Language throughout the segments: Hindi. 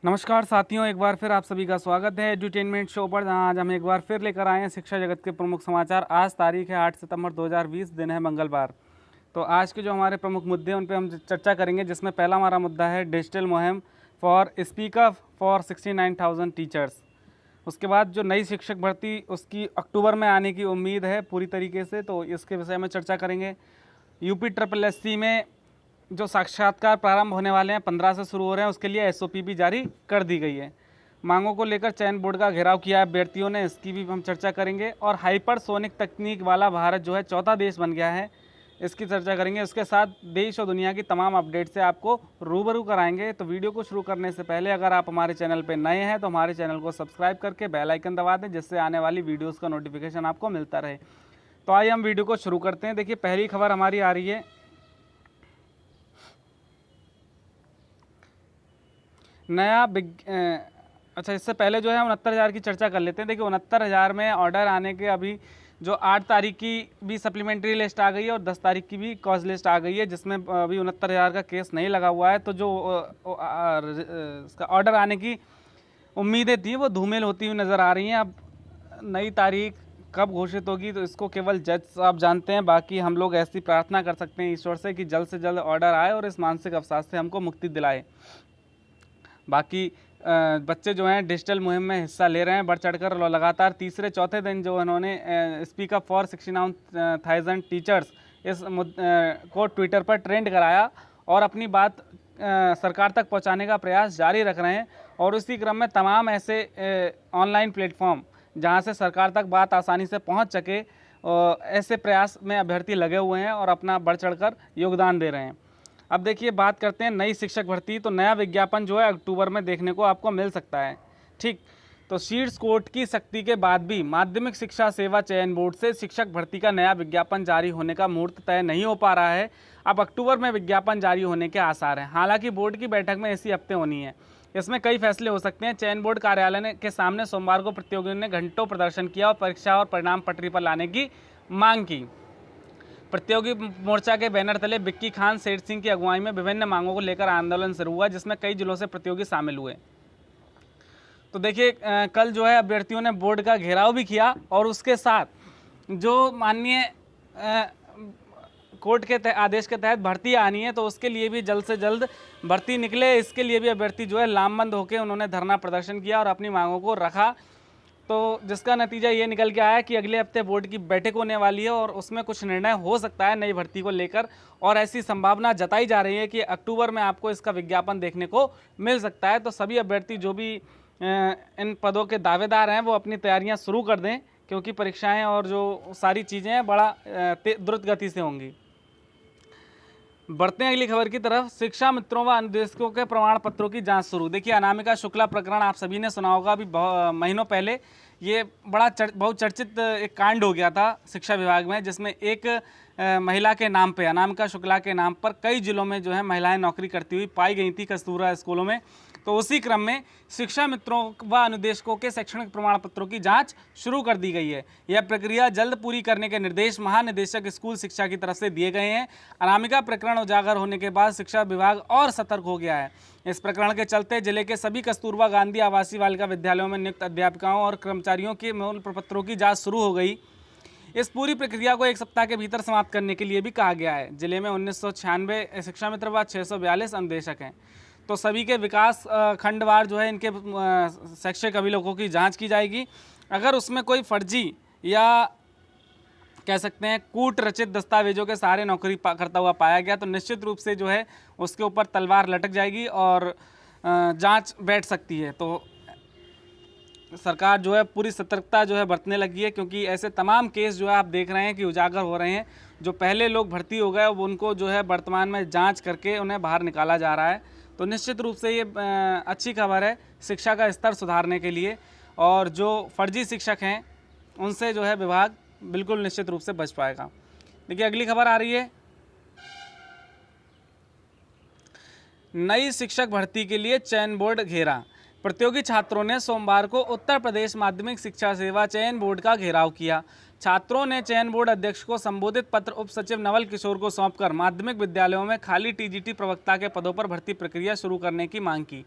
नमस्कार साथियों, एक बार फिर आप सभी का स्वागत है एडुटेनमेंट शो पर, जहां आज हम एक बार फिर लेकर आए हैं शिक्षा जगत के प्रमुख समाचार। आज तारीख है 8 सितंबर 2020, दिन है मंगलवार। तो आज के जो हमारे प्रमुख मुद्दे हैं उन पर हम चर्चा करेंगे, जिसमें पहला हमारा मुद्दा है डिजिटल मुहिम for speak up for 69,000 teachers. उसके बाद जो नई शिक्षक भर्ती उसकी अक्टूबर में आने की उम्मीद है पूरी तरीके से, तो इसके विषय में चर्चा करेंगे। यूपी SSSC में जो साक्षात्कार प्रारंभ होने वाले हैं 15 से शुरू हो रहे हैं, उसके लिए SOP भी जारी कर दी गई है। मांगों को लेकर चयन बोर्ड का घेराव किया है अभ्यर्थियों ने, इसकी भी हम चर्चा करेंगे। और हाइपरसोनिक तकनीक वाला भारत जो है चौथा देश बन गया है, इसकी चर्चा करेंगे। उसके साथ देश और दुनिया की तमाम अपडेट से आपको रूबरू कराएंगे। तो वीडियो को शुरू करने से पहले अगर आप हमारे चैनल पर नए हैं तो हमारे चैनल को सब्सक्राइब करके बेल आइकन दबा दें, जिससे आने वाली वीडियोज़ का नोटिफिकेशन आपको मिलता रहे। तो आइए हम वीडियो को शुरू करते हैं। देखिए, पहली खबर हमारी आ रही है नया अच्छा, इससे पहले जो है 69,000 की चर्चा कर लेते हैं। देखिए, 69,000 में ऑर्डर आने के अभी जो 8 तारीख की भी सप्लीमेंट्री लिस्ट आ गई है और 10 तारीख की भी कॉज लिस्ट आ गई है, जिसमें अभी 69,000 का केस नहीं लगा हुआ है। तो जो इसका ऑर्डर आने की उम्मीदें थी वो धूमिल होती हुई नज़र आ रही हैं। अब नई तारीख कब घोषित होगी तो इसको केवल जज साहब जानते हैं। बाकी हम लोग ऐसी प्रार्थना कर सकते हैं ईश्वर से कि जल्द ऑर्डर आए और इस मानसिक अवसाद से हमको मुक्ति दिलाए। बाकी बच्चे जो हैं डिजिटल मुहिम में हिस्सा ले रहे हैं बढ़ चढ़कर, और लगातार तीसरे चौथे दिन जो उन्होंने स्पीक अप फॉर 69,000 टीचर्स इस को ट्विटर पर ट्रेंड कराया और अपनी बात सरकार तक पहुंचाने का प्रयास जारी रख रहे हैं। और उसी क्रम में तमाम ऐसे ऑनलाइन प्लेटफॉर्म जहां से सरकार तक बात आसानी से पहुंच सके, ऐसे प्रयास में अभ्यर्थी लगे हुए हैं और अपना बढ़ चढ़कर योगदान दे रहे हैं। अब देखिए, बात करते हैं नई शिक्षक भर्ती। तो नया विज्ञापन जो है अक्टूबर में देखने को आपको मिल सकता है। ठीक, तो शीट्स कोर्ट की सख्ती के बाद भी माध्यमिक शिक्षा सेवा चयन बोर्ड से शिक्षक भर्ती का नया विज्ञापन जारी होने का मुहूर्त तय नहीं हो पा रहा है। अब अक्टूबर में विज्ञापन जारी होने के आसार हैं। हालांकि बोर्ड की बैठक में इसी हफ्ते होनी है, इसमें कई फैसले हो सकते हैं। चयन बोर्ड कार्यालय के सामने सोमवार को प्रतियोगियों ने घंटों प्रदर्शन किया और परीक्षा और परिणाम पटरी पर लाने की मांग की। प्रतियोगी मोर्चा के बैनर तले बिक्की खान सेठ सिंह की अगुवाई में विभिन्न मांगों को लेकर आंदोलन शुरू हुआ, जिसमें कई जिलों से प्रतियोगी शामिल हुए। तो देखिए, कल जो है अभ्यर्थियों ने बोर्ड का घेराव भी किया और उसके साथ जो माननीय कोर्ट के आदेश के तहत भर्ती आनी है, तो उसके लिए भी जल्द से जल्द भर्ती निकले, इसके लिए भी अभ्यर्थी जो है लामबंद होकर उन्होंने धरना प्रदर्शन किया और अपनी मांगों को रखा। तो जिसका नतीजा ये निकल के आया कि अगले हफ्ते बोर्ड की बैठक होने वाली है और उसमें कुछ निर्णय हो सकता है नई भर्ती को लेकर, और ऐसी संभावना जताई जा रही है कि अक्टूबर में आपको इसका विज्ञापन देखने को मिल सकता है। तो सभी अभ्यर्थी जो भी इन पदों के दावेदार हैं वो अपनी तैयारियां शुरू कर दें, क्योंकि परीक्षाएं और जो सारी चीज़ें हैं बड़ा द्रुत गति से होंगी। बढ़ते हैं अगली खबर की तरफ। शिक्षा मित्रों व अनुदेशकों के प्रमाण पत्रों की जांच शुरू। देखिए, अनामिका शुक्ला प्रकरण आप सभी ने सुना होगा। अभी महीनों पहले ये बड़ा बहुचर्चित एक कांड हो गया था शिक्षा विभाग में, जिसमें एक महिला के नाम पे, अनामिका शुक्ला के नाम पर कई जिलों में जो है महिलाएं नौकरी करती हुई पाई गई थी कस्तूरबा स्कूलों में। तो उसी क्रम में शिक्षा मित्रों व अनुदेशकों के शैक्षणिक प्रमाण पत्रों की जांच शुरू कर दी गई है। यह प्रक्रिया जल्द पूरी करने के निर्देश महानिदेशक स्कूल शिक्षा की तरफ से दिए गए हैं। अनामिका प्रकरण उजागर होने के बाद शिक्षा विभाग और सतर्क हो गया है। इस प्रकरण के चलते जिले के सभी कस्तूरबा गांधी आवासीय बालिका विद्यालयों में नियुक्त अध्यापिकाओं और कर्मचारियों के मूल प्रपत्रों की जाँच शुरू हो गई। इस पूरी प्रक्रिया को एक सप्ताह के भीतर समाप्त करने के लिए भी कहा गया है। जिले में 1996 शिक्षा मित्र व 642 अनुदेशक हैं। तो सभी के विकास खंडवार जो है इनके शैक्षिक अभिलेखों की जांच की जाएगी। अगर उसमें कोई फर्जी या कह सकते हैं कूट रचित दस्तावेजों के सहारे नौकरी करता हुआ पाया गया, तो निश्चित रूप से जो है उसके ऊपर तलवार लटक जाएगी और जांच बैठ सकती है। तो सरकार जो है पूरी सतर्कता जो है बरतने लगी है, क्योंकि ऐसे तमाम केस जो है आप देख रहे हैं कि उजागर हो रहे हैं। जो पहले लोग भर्ती हो गए उनको जो है वर्तमान में जांच करके उन्हें बाहर निकाला जा रहा है। तो निश्चित रूप से ये अच्छी खबर है शिक्षा का स्तर सुधारने के लिए, और जो फर्जी शिक्षक हैं उनसे जो है विभाग बिल्कुल निश्चित रूप से बच पाएगा। देखिए, अगली खबर आ रही है नई शिक्षक भर्ती के लिए चयन बोर्ड घेरा। प्रतियोगी छात्रों ने सोमवार को उत्तर प्रदेश माध्यमिक शिक्षा सेवा चयन बोर्ड का घेराव किया। छात्रों ने चयन बोर्ड अध्यक्ष को संबोधित पत्र उप सचिव नवल किशोर को सौंपकर माध्यमिक विद्यालयों में खाली टीजीटी प्रवक्ता के पदों पर भर्ती प्रक्रिया शुरू करने की मांग की।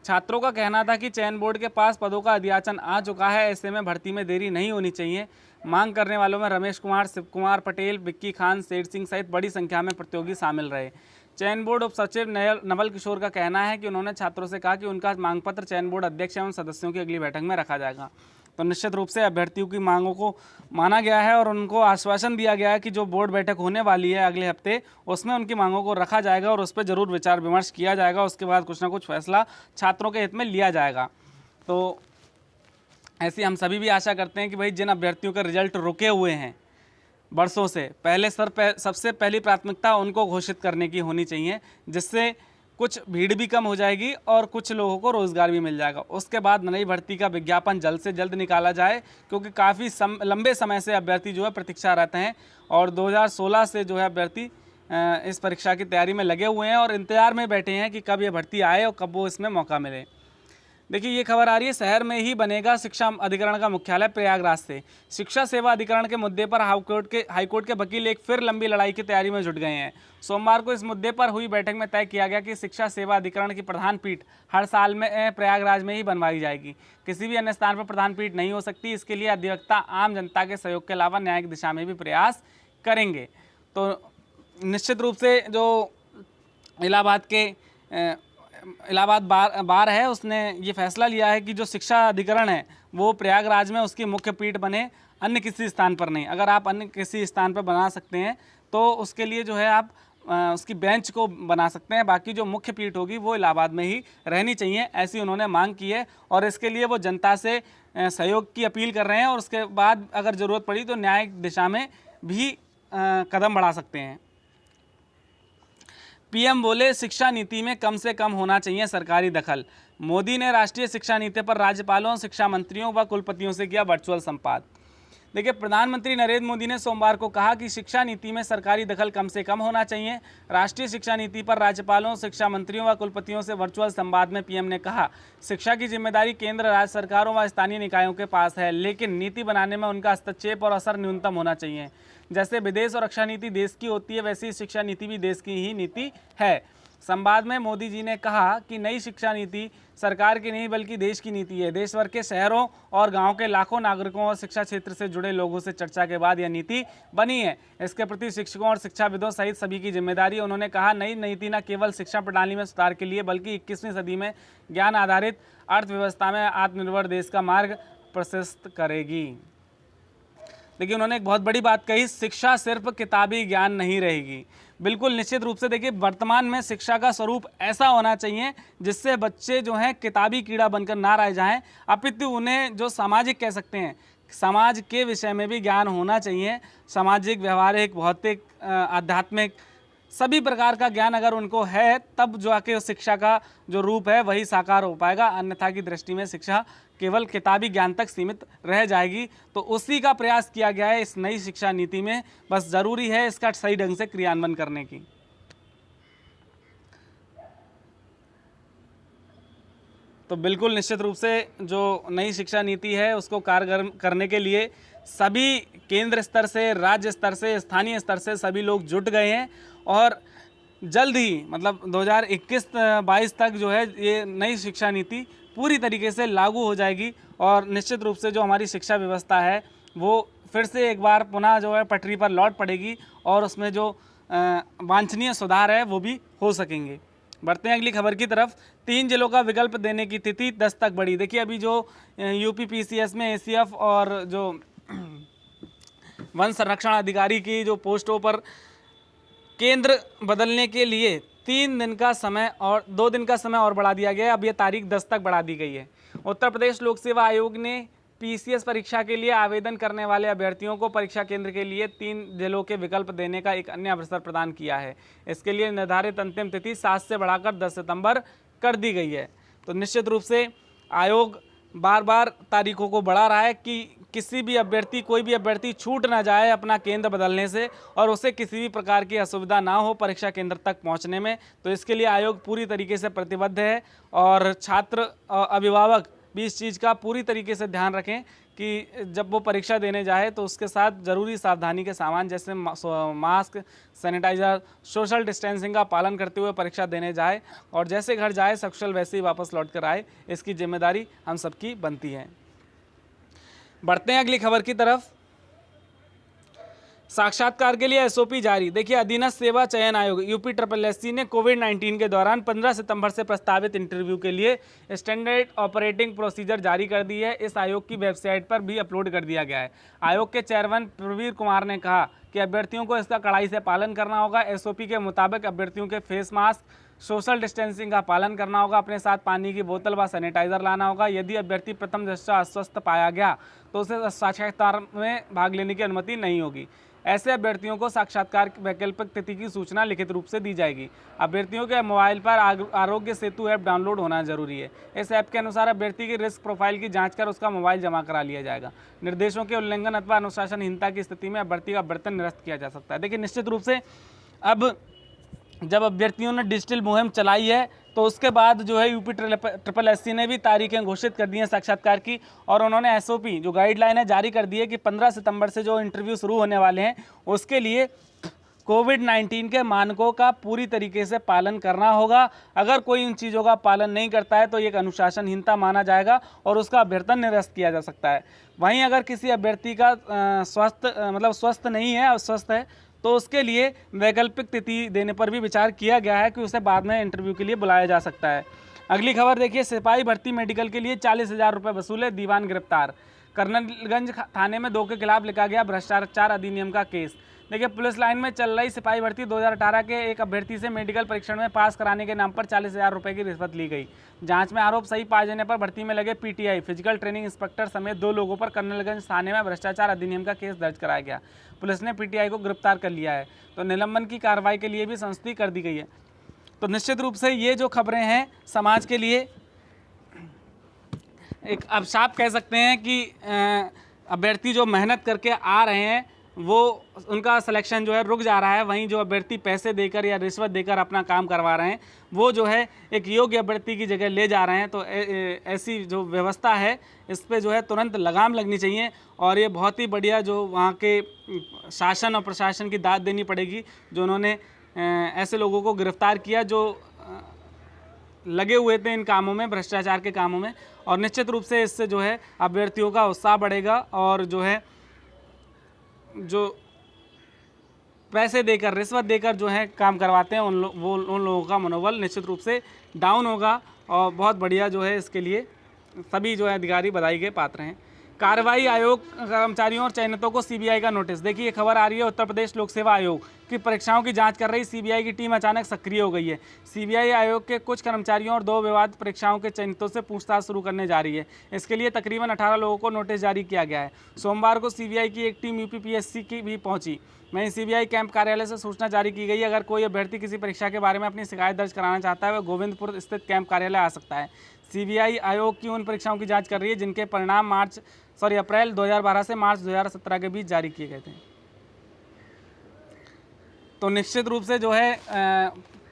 छात्रों का कहना था कि चयन बोर्ड के पास पदों का अध्याचन आ चुका है, ऐसे में भर्ती में देरी नहीं होनी चाहिए। मांग करने वालों में रमेश कुमार, शिव कुमार पटेल, विक्की खान, शेर सिंह सहित बड़ी संख्या में प्रतियोगी शामिल रहे। चयन बोर्ड उप सचिव नवल किशोर का कहना है कि उन्होंने छात्रों से कहा कि उनका मांग पत्र चयन बोर्ड अध्यक्ष एवं सदस्यों की अगली बैठक में रखा जाएगा। तो निश्चित रूप से अभ्यर्थियों की मांगों को माना गया है और उनको आश्वासन दिया गया है कि जो बोर्ड बैठक होने वाली है अगले हफ्ते, उसमें उनकी मांगों को रखा जाएगा और उस पर जरूर विचार विमर्श किया जाएगा। उसके बाद कुछ ना कुछ फैसला छात्रों के हित में लिया जाएगा। तो ऐसी हम सभी भी आशा करते हैं कि भाई जिन अभ्यर्थियों के रिजल्ट रुके हुए हैं वर्षों से, पहले सबसे पहली प्राथमिकता उनको घोषित करने की होनी चाहिए, जिससे कुछ भीड़ भी कम हो जाएगी और कुछ लोगों को रोज़गार भी मिल जाएगा। उसके बाद नई भर्ती का विज्ञापन जल्द से जल्द निकाला जाए, क्योंकि काफ़ी लंबे समय से अभ्यर्थी जो है प्रतीक्षा रहते हैं और 2016 से जो है अभ्यर्थी इस परीक्षा की तैयारी में लगे हुए हैं और इंतज़ार में बैठे हैं कि कब ये भर्ती आए और कब वो इसमें मौका मिले। देखिए ये खबर आ रही है, शहर में ही बनेगा शिक्षा अधिकरण का मुख्यालय प्रयागराज से। शिक्षा सेवा अधिकरण के मुद्दे पर हाईकोर्ट के वकील एक फिर लंबी लड़ाई की तैयारी में जुट गए हैं। सोमवार को इस मुद्दे पर हुई बैठक में तय किया गया कि शिक्षा सेवा अधिकरण की प्रधान पीठ हर साल में प्रयागराज में ही बनवाई जाएगी। किसी भी अन्य स्थान पर प्रधान पीठ नहीं हो सकती। इसके लिए अधिवक्ता आम जनता के सहयोग के अलावा न्यायिक दिशा में भी प्रयास करेंगे। तो निश्चित रूप से जो इलाहाबाद बार है, उसने ये फैसला लिया है कि जो शिक्षा अधिकरण है वो प्रयागराज में उसकी मुख्य पीठ बने, अन्य किसी स्थान पर नहीं। अगर आप अन्य किसी स्थान पर बना सकते हैं तो उसके लिए जो है आप उसकी बेंच को बना सकते हैं, बाकी जो मुख्य पीठ होगी वो इलाहाबाद में ही रहनी चाहिए, ऐसी उन्होंने मांग की है। और इसके लिए वो जनता से सहयोग की अपील कर रहे हैं और उसके बाद अगर ज़रूरत पड़ी तो न्यायिक दिशा में भी कदम बढ़ा सकते हैं। पीएम बोले शिक्षा नीति में कम से कम होना चाहिए सरकारी दखल। मोदी ने राष्ट्रीय शिक्षा नीति पर राज्यपालों, शिक्षा मंत्रियों व कुलपतियों से किया वर्चुअल संवाद। देखिए, प्रधानमंत्री नरेंद्र मोदी ने सोमवार को कहा कि शिक्षा नीति में सरकारी दखल कम से कम होना चाहिए। राष्ट्रीय शिक्षा नीति पर राज्यपालों, शिक्षा मंत्रियों व कुलपतियों से वर्चुअल संवाद में पीएम ने कहा, शिक्षा की जिम्मेदारी केंद्र, राज्य सरकारों व स्थानीय निकायों के पास है, लेकिन नीति बनाने में उनका हस्तक्षेप और असर न्यूनतम होना चाहिए। जैसे विदेश और रक्षा नीति देश की होती है, वैसी शिक्षा नीति भी देश की ही नीति है। संवाद में मोदी जी ने कहा कि नई शिक्षा नीति सरकार की नहीं बल्कि देश की नीति है। देश भर के शहरों और गांवों के लाखों नागरिकों और शिक्षा क्षेत्र से जुड़े लोगों से चर्चा के बाद यह नीति बनी है। इसके प्रति शिक्षकों और शिक्षाविदों सहित सभी की जिम्मेदारी। उन्होंने कहा, नई नीति न केवल शिक्षा प्रणाली में सुधार के लिए बल्कि 21वीं सदी में ज्ञान आधारित अर्थव्यवस्था में आत्मनिर्भर देश का मार्ग प्रशस्त करेगी। देखिए, उन्होंने एक बहुत बड़ी बात कही, शिक्षा सिर्फ किताबी ज्ञान नहीं रहेगी। बिल्कुल निश्चित रूप से देखिए, वर्तमान में शिक्षा का स्वरूप ऐसा होना चाहिए जिससे बच्चे जो हैं किताबी कीड़ा बनकर ना रह जाएं, अपितु उन्हें जो सामाजिक कह सकते हैं, समाज के विषय में भी ज्ञान होना चाहिए। सामाजिक, व्यवहारिक, भौतिक, आध्यात्मिक सभी प्रकार का ज्ञान अगर उनको है तब जो आके शिक्षा का जो रूप है वही साकार हो पाएगा। अन्यथा की दृष्टि में शिक्षा केवल किताबी ज्ञान तक सीमित रह जाएगी। तो उसी का प्रयास किया गया है इस नई शिक्षा नीति में। बस ज़रूरी है इसका सही ढंग से क्रियान्वयन करने की। तो बिल्कुल निश्चित रूप से जो नई शिक्षा नीति है उसको कारगर करने के लिए सभी केंद्र स्तर से, राज्य स्तर से, स्थानीय स्तर से सभी लोग जुट गए हैं और जल्द ही मतलब 2021-22 तक जो है ये नई शिक्षा नीति पूरी तरीके से लागू हो जाएगी और निश्चित रूप से जो हमारी शिक्षा व्यवस्था है वो फिर से एक बार पुनः जो है पटरी पर लौट पड़ेगी और उसमें जो वांछनीय सुधार है वो भी हो सकेंगे। बढ़ते हैं अगली खबर की तरफ। 3 जिलों का विकल्प देने की तिथि 10 तक बढ़ी। देखिए, अभी जो यूपीपीसीएस में एसीएफ और जो वन संरक्षण अधिकारी की जो पोस्टों पर केंद्र बदलने के लिए 3 दिन का समय और 2 दिन का समय और बढ़ा दिया गया है। अब ये तारीख 10 तक बढ़ा दी गई है। उत्तर प्रदेश लोक सेवा आयोग ने पीसीएस परीक्षा के लिए आवेदन करने वाले अभ्यर्थियों को परीक्षा केंद्र के लिए 3 जिलों के विकल्प देने का एक अन्य अवसर प्रदान किया है। इसके लिए निर्धारित अंतिम तिथि 7 से बढ़ाकर 10 सितंबर कर दी गई है। तो निश्चित रूप से आयोग बार बार तारीखों को बढ़ा रहा है कि किसी भी अभ्यर्थी, कोई भी अभ्यर्थी छूट ना जाए अपना केंद्र बदलने से और उसे किसी भी प्रकार की असुविधा ना हो परीक्षा केंद्र तक पहुंचने में। तो इसके लिए आयोग पूरी तरीके से प्रतिबद्ध है और छात्र, अभिभावक भी इस चीज़ का पूरी तरीके से ध्यान रखें कि जब वो परीक्षा देने जाए तो उसके साथ ज़रूरी सावधानी के सामान जैसे मास्क, सैनिटाइज़र, सोशल डिस्टेंसिंग का पालन करते हुए परीक्षा देने जाए और जैसे घर जाए सकुशल वैसे ही वापस लौट कर आए। इसकी जिम्मेदारी हम सबकी बनती है। बढ़ते हैं अगली खबर की तरफ। साक्षात्कार के लिए एसओपी जारी। देखिए, अधीनस्थ सेवा चयन आयोग यूपी SSSC ने कोविड-19 के दौरान 15 सितंबर से प्रस्तावित इंटरव्यू के लिए स्टैंडर्ड ऑपरेटिंग प्रोसीजर जारी कर दी है। इस आयोग की वेबसाइट पर भी अपलोड कर दिया गया है। आयोग के चेयरमैन प्रवीर कुमार ने कहा कि अभ्यर्थियों को इसका कड़ाई से पालन करना होगा। एसओपी के मुताबिक अभ्यर्थियों के फेस मास्क, सोशल डिस्टेंसिंग का पालन करना होगा, अपने साथ पानी की बोतल व सैनिटाइजर लाना होगा। यदि अभ्यर्थी प्रथम दृष्टया अस्वस्थ पाया गया तो उसे साक्षात्कार में भाग लेने की अनुमति नहीं होगी। ऐसे अभ्यर्थियों को साक्षात्कार की वैकल्पिक तिथि की सूचना लिखित रूप से दी जाएगी। अभ्यर्थियों के मोबाइल पर आरोग्य सेतु ऐप डाउनलोड होना जरूरी है। इस ऐप के अनुसार अभ्यर्थी की रिस्क प्रोफाइल की जांच कर उसका मोबाइल जमा करा लिया जाएगा। निर्देशों के उल्लंघन अथवा अनुशासनहीनता की स्थिति में अभ्यर्थी का वेतन निरस्त किया जा सकता है। देखिए, निश्चित रूप से अब जब अभ्यर्थियों ने डिजिटल मुहिम चलाई है तो उसके बाद जो है यूपी SSSC ने भी तारीखें घोषित कर दी हैं साक्षात्कार की, और उन्होंने एसओपी जो गाइडलाइन है जारी कर दी है कि 15 सितंबर से जो इंटरव्यू शुरू होने वाले हैं उसके लिए कोविड-19 के मानकों का पूरी तरीके से पालन करना होगा। अगर कोई इन चीज़ों का पालन नहीं करता है तो ये एक अनुशासनहीनता माना जाएगा और उसका वेतन निरस्त किया जा सकता है। वहीं अगर किसी अभ्यर्थी का स्वस्थ नहीं है, अस्वस्थ है, तो उसके लिए वैकल्पिक तिथि देने पर भी विचार किया गया है कि उसे बाद में इंटरव्यू के लिए बुलाया जा सकता है। अगली खबर देखिए, सिपाही भर्ती मेडिकल के लिए 40,000 रुपये वसूले, दीवान गिरफ्तार। कर्नलगंज थाने में 2 के खिलाफ लिखा गया भ्रष्टाचार अधिनियम का केस। देखिए, पुलिस लाइन में चल रही सिपाही भर्ती 2018 के एक अभ्यर्थी से मेडिकल परीक्षण में पास कराने के नाम पर 40,000 रुपये की रिश्वत ली गई। जांच में आरोप सही पाए जाने पर भर्ती में लगे पीटीआई फिजिकल ट्रेनिंग इंस्पेक्टर समेत 2 लोगों पर कर्नलगंज थाने में भ्रष्टाचार अधिनियम का केस दर्ज कराया गया। पुलिस ने पीटीआई को गिरफ्तार कर लिया है, तो निलंबन की कार्रवाई के लिए भी संस्तुति कर दी गई है। तो निश्चित रूप से ये जो खबरें हैं समाज के लिए एक अब साफ कह सकते हैं कि अभ्यर्थी जो मेहनत करके आ रहे हैं वो उनका सिलेक्शन जो है रुक जा रहा है। वहीं जो अभ्यर्थी पैसे देकर या रिश्वत देकर अपना काम करवा रहे हैं वो जो है एक योग्य अभ्यर्थी की जगह ले जा रहे हैं। तो ऐसी जो व्यवस्था है इस पे जो है तुरंत लगाम लगनी चाहिए और ये बहुत ही बढ़िया जो वहाँ के शासन और प्रशासन की दाद देनी पड़ेगी जो उन्होंने ऐसे लोगों को गिरफ्तार किया जो लगे हुए थे इन कामों में, भ्रष्टाचार के कामों में। और निश्चित रूप से इससे जो है अभ्यर्थियों का उत्साह बढ़ेगा और जो है जो पैसे देकर रिश्वत देकर जो है काम करवाते हैं उन लोगों का मनोबल निश्चित रूप से डाउन होगा। और बहुत बढ़िया जो है इसके लिए सभी जो है अधिकारी बधाई के पात्र हैं। कार्रवाई आयोग कर्मचारियों और चयनितों को सीबीआई का नोटिस। देखिए खबर आ रही है उत्तर प्रदेश लोक सेवा आयोग की परीक्षाओं की जांच कर रही सीबीआई की टीम अचानक सक्रिय हो गई है। सीबीआई आयोग के कुछ कर्मचारियों और 2 विवादित परीक्षाओं के चयनितों से पूछताछ शुरू करने जा रही है। इसके लिए तकरीबन 18 लोगों को नोटिस जारी किया गया है। सोमवार को सीबीआई की एक टीम यूपीपीएससी की भी पहुंची। वहीं सीबीआई कैंप कार्यालय से सूचना जारी की गई। अगर कोई अभ्यर्थी किसी परीक्षा के बारे में अपनी शिकायत दर्ज कराना चाहता है वह गोविंदपुर स्थित कैंप कार्यालय आ सकता है। सीबीआई आयोग की उन परीक्षाओं की जांच कर रही है जिनके परिणाम अप्रैल 2012 से मार्च 2017 के बीच जारी किए गए थे। तो निश्चित रूप से जो है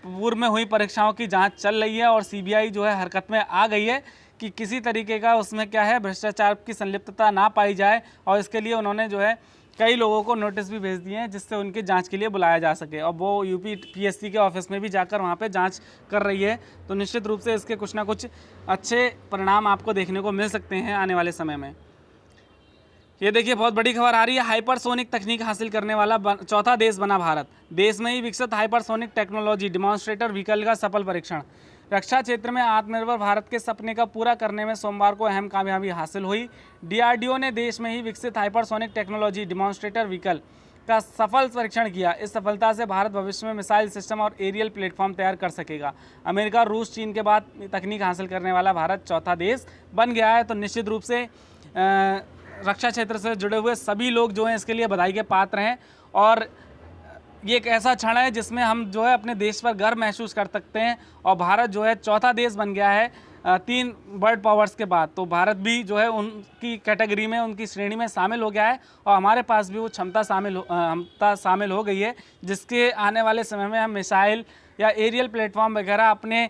पूर्व में हुई परीक्षाओं की जांच चल रही है और सीबीआई जो है हरकत में आ गई है कि किसी तरीके का उसमें क्या है भ्रष्टाचार की संलिप्तता ना पाई जाए। और इसके लिए उन्होंने जो है कई लोगों को नोटिस भी भेज दिए हैं जिससे उनकी जांच के लिए बुलाया जा सके और वो यूपीपीएससी के ऑफिस में भी जाकर वहाँ पे जांच कर रही है। तो निश्चित रूप से इसके कुछ ना कुछ अच्छे परिणाम आपको देखने को मिल सकते हैं आने वाले समय में। ये देखिए बहुत बड़ी खबर आ रही है। हाइपरसोनिक तकनीक हासिल करने वाला चौथा देश बना भारत। देश में ही विकसित हाइपरसोनिक टेक्नोलॉजी डिमॉन्स्ट्रेटर व्हीकल का सफल परीक्षण। रक्षा क्षेत्र में आत्मनिर्भर भारत के सपने का पूरा करने में सोमवार को अहम कामयाबी हासिल हुई। डीआरडीओ ने देश में ही विकसित हाइपरसोनिक टेक्नोलॉजी डिमॉन्स्ट्रेटर व्हीकल का सफल परीक्षण किया। इस सफलता से भारत भविष्य में मिसाइल सिस्टम और एरियल प्लेटफॉर्म तैयार कर सकेगा। अमेरिका, रूस, चीन के बाद तकनीक हासिल करने वाला भारत चौथा देश बन गया है। तो निश्चित रूप से रक्षा क्षेत्र से जुड़े हुए सभी लोग जो हैं इसके लिए बधाई के पात्र हैं और ये एक ऐसा क्षण है जिसमें हम जो है अपने देश पर गर्व महसूस कर सकते हैं। और भारत जो है चौथा देश बन गया है 3 वर्ल्ड पावर्स के बाद। तो भारत भी जो है उनकी कैटेगरी में, उनकी श्रेणी में शामिल हो गया है और हमारे पास भी वो क्षमता शामिल हो गई है जिसके आने वाले समय में हम मिसाइल या एरियल प्लेटफॉर्म वगैरह अपने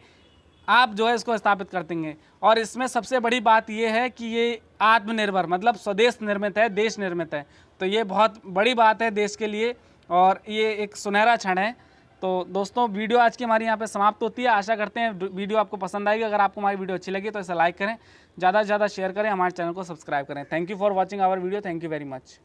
आप जो है इसको स्थापित कर देंगे। और इसमें सबसे बड़ी बात ये है कि ये आत्मनिर्भर मतलब स्वदेश निर्मित है, देश निर्मित है। तो ये बहुत बड़ी बात है देश के लिए और ये एक सुनहरा क्षण है। तो दोस्तों वीडियो आज की हमारी यहाँ पे समाप्त होती है। आशा करते हैं वीडियो आपको पसंद आएगी। अगर आपको हमारी वीडियो अच्छी लगी तो इसे लाइक करें, ज़्यादा से ज़्यादा शेयर करें, हमारे चैनल को सब्सक्राइब करें। Thank you for watching our video. Thank you very much.